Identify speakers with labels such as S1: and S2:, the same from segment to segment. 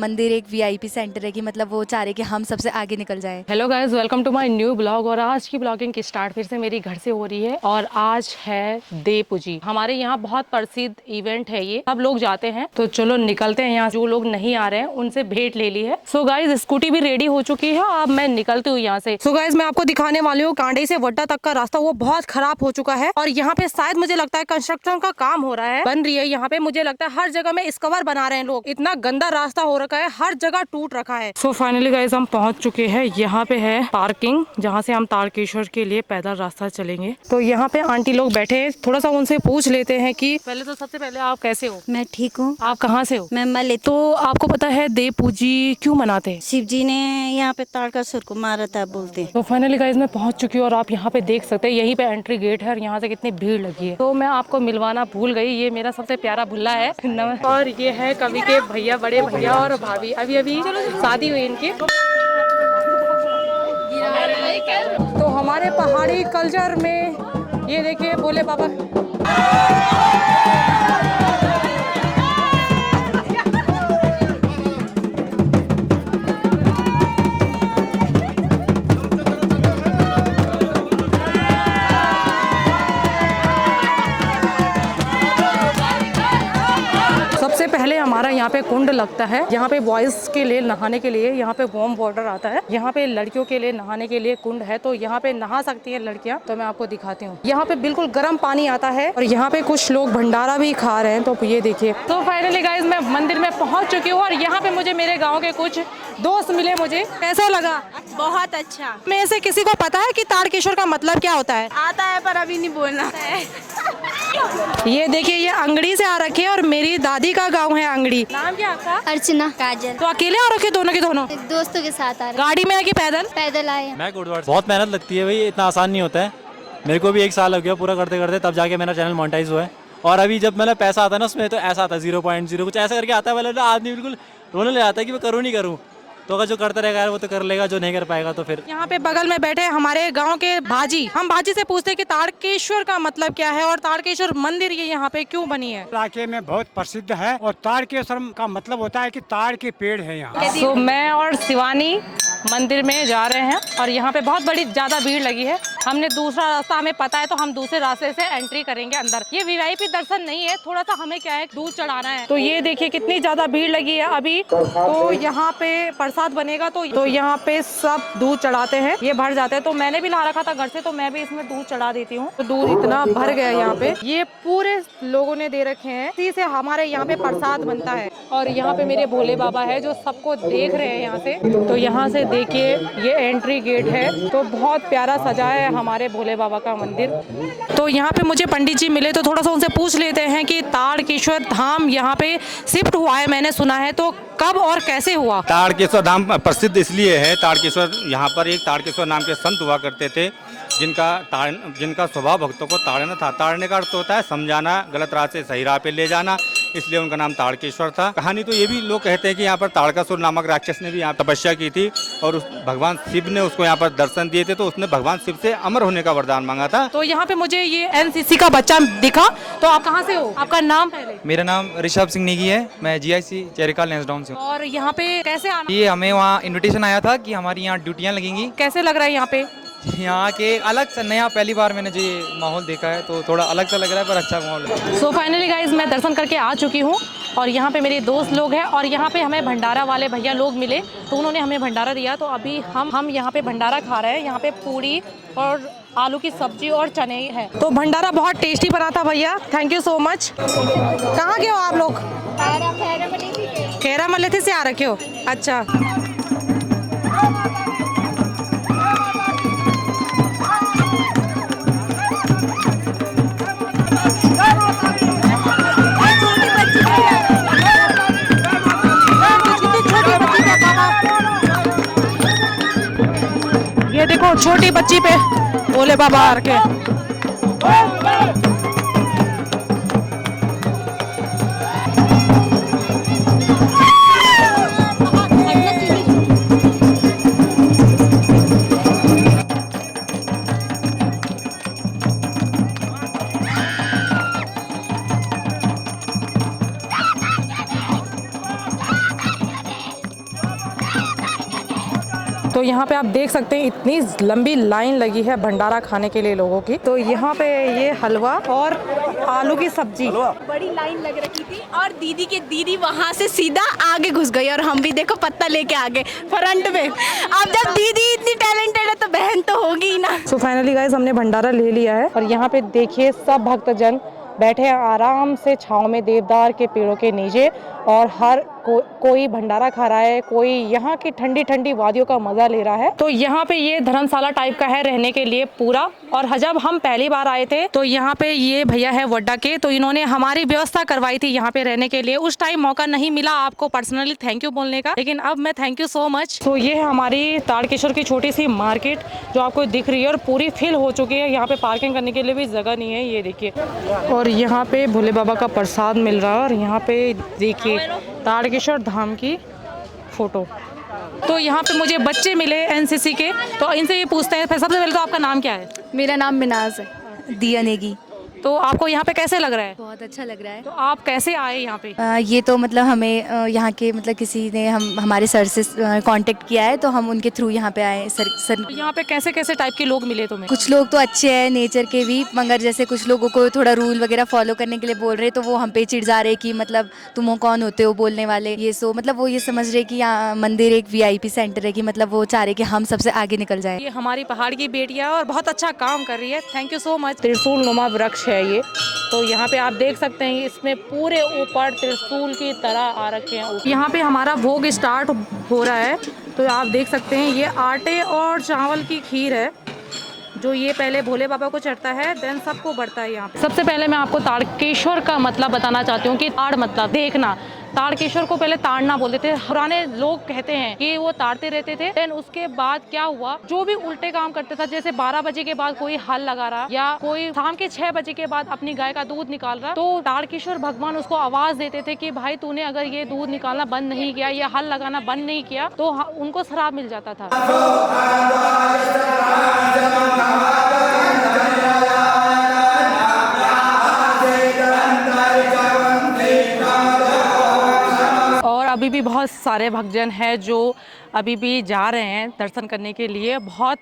S1: मंदिर एक VIP centre है कि मतलब वो चाह रहे कि हम सबसे आगे निकल जाएं।
S2: Hello guys, welcome to my new blog. और आज की ब्लॉगिंग की स्टार्ट फिर से मेरी घर से हो रही है और आज है देव पूजी। हमारे यहाँ बहुत प्रसिद्ध इवेंट है, ये सब लोग जाते हैं। तो चलो निकलते हैं यहाँ। जो लोग नहीं आ रहे हैं उनसे भेंट ले ली है। सो गाइस, स्कूटी भी रेडी हो चुकी है, अब मैं निकलती हूँ यहाँ से। सो गाइस, मैं आपको दिखाने वाली हूँ कांडे से वड्डा तक का रास्ता वो बहुत खराब हो चुका है और यहाँ पे शायद मुझे लगता है कंस्ट्रक्शन का काम हो रहा है, बन रही है यहाँ पे। मुझे लगता है हर जगह में इसकवर बना रहे हैं लोग। इतना गंदा रास्ता हो रखा है, हर जगह टूट रखा है। सो फाइनली गाइस, हम पहुंच चुके हैं। यहाँ पे है पार्किंग जहाँ से हम तारकेश्वर के लिए पैदल रास्ता चलेंगे। तो यहाँ पे आंटी लोग बैठे हैं, थोड़ा सा उनसे पूछ लेते हैं कि पहले तो सबसे पहले आप कैसे हो?
S3: मैं ठीक हूँ।
S2: आप कहाँ से हो?
S3: मैं मले।
S2: तो आपको पता है देव पूजी क्यों मनाते हैं?
S3: शिव जी ने यहाँ पे तारकासुर को मारा था बोलते हैं।
S2: तो फाइनली गाइस, मैं पहुंच चुकी हूँ और आप यहाँ पे देख सकते हैं, यहीं पे एंट्री गेट है और यहाँ से कितनी भीड़ लगी है। तो मैं आपको मिलवाना भूल गई, ये मेरा सबसे प्यारा भुल्ला है और ये है कवि के भैया, बड़े भैया और भाभी। अभी अभी शादी हुई इनकी। तो हमारे पहाड़ी कल्चर में ये देखिए भोले बाबा। सबसे पहले हमारा यहाँ पे कुंड लगता है। यहाँ पे बॉयज के लिए नहाने के लिए यहाँ पे वार्म वाटर आता है। यहाँ पे लड़कियों के लिए नहाने के लिए कुंड है, तो यहाँ पे नहा सकती हैं लड़कियाँ। तो मैं आपको दिखाती हूँ, यहाँ पे बिल्कुल गर्म पानी आता है और यहाँ पे कुछ लोग भंडारा भी खा रहे हैं। तो ये देखिए। तो फाइनली गाइज, मैं मंदिर में पहुँच चुकी हूँ और यहाँ पे मुझे मेरे गाँव के कुछ दोस्त मिले। मुझे कैसा लगा?
S3: बहुत अच्छा।
S2: में से किसी को पता है कि तारकेश्वर का मतलब क्या होता है?
S3: आता है पर अभी नहीं बोलना है।
S2: ये देखिए, ये अंगड़ी से आ रखे हैं और मेरी दादी का गांव है अंगड़ी। नाम क्या आपका?
S4: अर्चना। काजल।
S2: तो अकेले आ रखे दोनों के दोनों?
S4: दोस्तों के साथ आ रहे।
S2: गाड़ी में है कि पैदल?
S4: पैदल आए।
S5: मैं गुरुद्वारा। बहुत मेहनत लगती है भाई, इतना आसान नहीं होता है। मेरे को भी 1 साल हो गया पूरा करते करते, तब जाके मेरा चैनल मोनेटाइज हुआ है। और अभी जब मतलब पैसा आता है ना उसमें, तो ऐसा आता है 0.0 कुछ ऐसा करके आता है। मतलब आदमी बिल्कुल रोने लग आता है कि मैं करूँ नहीं करूँ। तो अगर जो करता रहेगा वो तो कर लेगा, जो नहीं कर पाएगा तो फिर।
S2: यहाँ पे बगल में बैठे हमारे गांव के भाजी। हम भाजी से पूछते हैं कि तारकेश्वर का मतलब क्या है और तारकेश्वर मंदिर ये यहाँ पे क्यों बनी है?
S6: इलाके में बहुत प्रसिद्ध है और तारकेश्वर का मतलब होता है कि तार के पेड़ है यहाँ।
S2: तो मैं और शिवानी मंदिर में जा रहे हैं और यहाँ पे बहुत बड़ी ज्यादा भीड़ लगी है। हमने दूसरा रास्ता, हमें पता है, तो हम दूसरे रास्ते से एंट्री करेंगे अंदर। ये वीआईपी दर्शन नहीं है, थोड़ा सा हमें क्या है, दूध चढ़ाना है। तो ये देखिए कितनी ज्यादा भीड़ लगी है अभी। तो यहाँ पे प्रसाद बनेगा, तो यहाँ पे सब दूध चढ़ाते हैं, ये भर जाते हैं। तो मैंने भी ला रखा था घर से, तो मैं भी इसमें दूध चढ़ा देती हूँ। तो दूध इतना भर गया यहाँ पे, ये पूरे लोगों ने दे रखे हैं। इसी से हमारे यहाँ पे प्रसाद बनता है। और यहाँ पे मेरे भोले बाबा है जो सबको देख रहे हैं यहाँ से। तो यहाँ से देखिए, ये एंट्री गेट है। तो बहुत प्यारा सजा है हमारे भोले बाबा का मंदिर। तो यहाँ पे मुझे पंडित जी मिले, तो थोड़ा सा उनसे पूछ लेते हैं कि तारकेश्वर धाम यहाँ पे शिफ्ट हुआ है, मैंने सुना है, तो कब और कैसे हुआ?
S7: तारकेश्वर धाम प्रसिद्ध इसलिए है, तारकेश्वर यहाँ पर एक तारकेश्वर नाम के संत हुआ करते थे, जिनका स्वभाव भक्तों को ताड़ना था। ताड़ने का अर्थ होता है समझाना, गलत राह से सही राह पे ले जाना, इसलिए उनका नाम तारकेश्वर था। कहानी तो ये भी लोग कहते हैं कि यहाँ पर तारकासुर नामक राक्षस ने भी यहाँ तपस्या की थी और भगवान शिव ने उसको यहाँ पर दर्शन दिए थे, तो उसने भगवान शिव से अमर होने का वरदान मांगा था।
S2: तो यहाँ पे मुझे ये एनसीसी का बच्चा दिखा। तो आप कहाँ से हो? आपका नाम पहले?
S8: मेरा नाम ऋषभ सिंह नेगी है, मैं जीआईसी चेरिकाल नेसडाउन से हूँ।
S2: और यहाँ पे कैसे आना?
S8: ये हमें वहाँ इनविटेशन आया था कि हमारी यहाँ ड्यूटियाँ लगेंगी।
S2: कैसे लग रहा है यहाँ पे?
S8: यहाँ के अलग सा नया, पहली बार मैंने जो ये माहौल देखा है, तो थोड़ा अलग सा लग रहा है पर अच्छा माहौल है।
S2: सो फाइनली गाइज, मैं दर्शन करके आ चुकी हूँ और यहाँ पे मेरे दोस्त लोग हैं और यहाँ पे हमें भंडारा वाले भैया लोग मिले, तो उन्होंने हमें भंडारा दिया। तो अभी हम यहाँ पे भंडारा खा रहे हैं। यहाँ पे पूरी और आलू की सब्जी और चने है। तो भंडारा बहुत टेस्टी बना था भैया, थैंक यू सो मच। कहाँ के हो आप लोग? खेरा मलेथी से आ रखे हो? अच्छा। ये देखो, छोटी बच्ची पे भोले बाबा आ रखे। तो यहाँ पे आप देख सकते हैं इतनी लंबी लाइन लगी है भंडारा खाने के लिए लोगों की। तो यहाँ पे ये हलवा और आलू की सब्जी,
S9: बड़ी लाइन लग रखी थी और दीदी वहाँ से सीधा आगे घुस गई और हम भी देखो पत्ता लेके आ गए फ्रंट में। अब जब दीदी इतनी टैलेंटेड है तो बहन तो होगी ही ना।
S2: सो फाइनली गाइस हमने भंडारा ले लिया है और यहाँ पे देखिए सब भक्तजन बैठे हैं आराम से छांव में देवदार के पेड़ों के नीचे और हर कोई भंडारा खा रहा है, कोई यहाँ की ठंडी ठंडी वादियों का मजा ले रहा है। तो यहाँ पे ये धर्मशाला टाइप का है रहने के लिए पूरा। और जब हम पहली बार आए थे तो यहाँ पे ये भैया है वड्डा के, तो इन्होंने हमारी व्यवस्था करवाई थी यहाँ पे रहने के लिए। उस टाइम मौका नहीं मिला आपको पर्सनली थैंक यू बोलने का, लेकिन अब मैं थैंक यू सो मच। तो ये है हमारी ताड़केश्वर की छोटी सी मार्केट जो आपको दिख रही है और पूरी फिल हो चुकी है। यहाँ पे पार्किंग करने के लिए भी जगह नहीं है, ये देखिए। और यहाँ पे भोले बाबा का प्रसाद मिल रहा है और यहाँ पे देखिए ताड़केश्वर धाम की फोटो। तो यहाँ पे मुझे बच्चे मिले एनसीसी के, तो इनसे ये पूछते हैं। सबसे पहले तो आपका नाम क्या है?
S1: मेरा नाम मिनाज है, दिया नेगी।
S2: तो आपको यहाँ पे कैसे लग रहा है?
S1: बहुत अच्छा लग रहा है।
S2: तो आप कैसे आए यहाँ पे?
S1: ये तो मतलब हमें यहाँ के मतलब किसी ने हमारे सर से कांटेक्ट किया है, तो हम उनके थ्रू यहाँ पे आए। सर
S2: तो यहाँ पे कैसे कैसे टाइप के लोग मिले तुम्हें?
S1: कुछ लोग तो अच्छे हैं नेचर के भी, मगर जैसे कुछ लोगों को थोड़ा रूल वगैरह फॉलो करने के लिए बोल रहे, तो वो हम पे चिढ़ जा रहे कि मतलब तुम कौन होते हो बोलने वाले, ये सो मतलब वो ये समझ रहे कि यहाँ मंदिर एक VIP सेंटर है, कि मतलब वो चाह रहे कि हम सबसे आगे निकल जाए।
S2: ये हमारी पहाड़ की बेटियां और बहुत अच्छा काम कर रही है, थैंक यू सो मच। त्रिशूल नुमा वृक्ष है ये, तो यहाँ पे आप देख सकते हैं इसमें पूरे ऊपर त्रिशूल की तरह आ रखे हैं। यहाँ पे हमारा भोग स्टार्ट हो रहा है, तो आप देख सकते हैं ये आटे और चावल की खीर है जो ये पहले भोले बाबा को चढ़ता है, देन सबको बढ़ता है यहाँ पे। सबसे पहले मैं आपको ताड़केश्वर का मतलब बताना चाहती हूँ कि ताड़ मतलब देखना। ताड़केश्वर को पहले ताड़ना बोलते थे, पुराने लोग कहते हैं कि वो ताड़ते रहते थे। देन उसके बाद क्या हुआ, जो भी उल्टे काम करते था, जैसे 12 बजे के बाद कोई हल लगा रहा या कोई शाम के 6 बजे के बाद अपनी गाय का दूध निकाल रहा, तो ताड़केश्वर भगवान उसको आवाज देते थे कि भाई तूने अगर ये दूध निकालना बंद नहीं किया या हल लगाना बंद नहीं किया तो उनको श्राप मिल जाता था। अभी भी बहुत सारे भक्तजन हैं जो अभी भी जा रहे हैं दर्शन करने के लिए। बहुत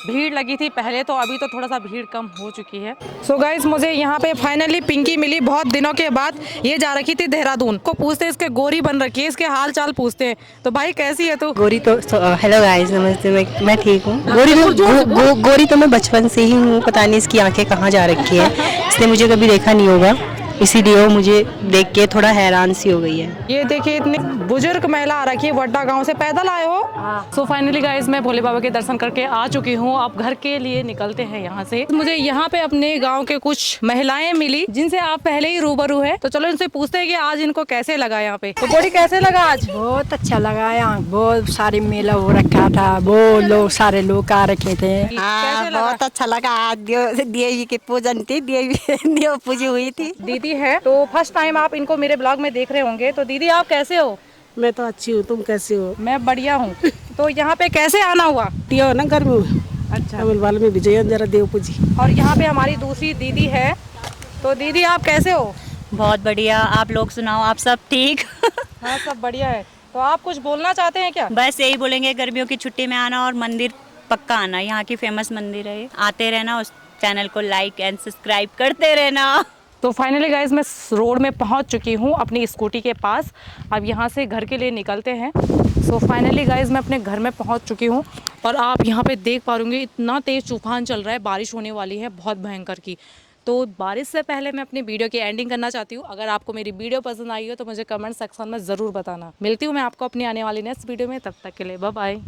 S2: भीड़ लगी थी पहले, तो अभी तो थोड़ा सा भीड़ कम हो चुकी है। सो गाइस मुझे यहाँ पे फाइनली पिंकी मिली बहुत दिनों के बाद। ये जा रखी थी देहरादून को, पूछते इसके गोरी बन रखी है, इसके हाल चाल पूछते हैं। तो भाई कैसी है तू?
S10: गोरी तो हेलो गाइस नमस्ते, मैं ठीक हूँ। गोरी तो मैं बचपन से ही हूँ, पता नहीं इसकी आंखें कहाँ जा रखी है, इसने मुझे कभी देखा नहीं होगा, इसीलिए वो मुझे देख के थोड़ा हैरान सी हो गई है।
S2: ये देखिए इतनी बुजुर्ग महिला आ रखी है, वड्डा गांव से पैदल आए हो। सो फाइनली गाइस मैं भोले बाबा के दर्शन करके आ चुकी हूँ, अब घर के लिए निकलते हैं यहाँ से। मुझे यहाँ पे अपने गांव के कुछ महिलाएं मिली जिनसे आप पहले ही रूबरू है, तो चलो इनसे पूछते हैं कि आज इनको कैसे लगा यहाँ पे। तो गोरी कैसे लगा आज?
S11: बहुत अच्छा लगा, यहाँ बहुत सारे मेला हो रखा था, वो लोग सारे लोग आ रखे थे।
S3: बहुत अच्छा लगा। आज देवी की पूजन थी, देव पूजी हुई थी।
S2: दीदी है, तो फर्स्ट टाइम आप इनको मेरे ब्लॉग में देख रहे होंगे। तो दीदी आप कैसे हो?
S11: मैं तो अच्छी हूँ, तुम कैसे हो?
S2: मैं बढ़िया हूँ। तो यहाँ पे कैसे आना हुआ?
S11: दियो ना घर में। अच्छा वाल में विजय जरा देव पूजी।
S2: और यहाँ पे हमारी दूसरी दीदी है, तो दीदी आप कैसे हो?
S3: बहुत बढ़िया, आप लोग सुनाओ, आप सब ठीक?
S2: हाँ सब बढ़िया है। तो आप कुछ बोलना चाहते हैं क्या?
S3: बस यही बोलेंगे, गर्मियों की छुट्टी में आना और मंदिर पक्का आना, यहाँ की फेमस मंदिर है, आते रहना, उस चैनल को लाइक एंड सब्सक्राइब करते रहना।
S2: तो फाइनली गाइज मैं रोड में पहुंच चुकी हूं अपनी स्कूटी के पास, अब यहां से घर के लिए निकलते हैं। सो फाइनली गाइज मैं अपने घर में पहुंच चुकी हूं और आप यहां पे देख पा रहे इतना तेज़ तूफान चल रहा है, बारिश होने वाली है बहुत भयंकर की। तो बारिश से पहले मैं अपनी वीडियो की एंडिंग करना चाहती हूँ। अगर आपको मेरी वीडियो पसंद आई हो तो मुझे कमेंट सेक्शन में ज़रूर बताना। मिलती हूँ मैं आपको अपनी आने वाली नेक्स्ट वीडियो में, तब तक के लिए बाय बाय।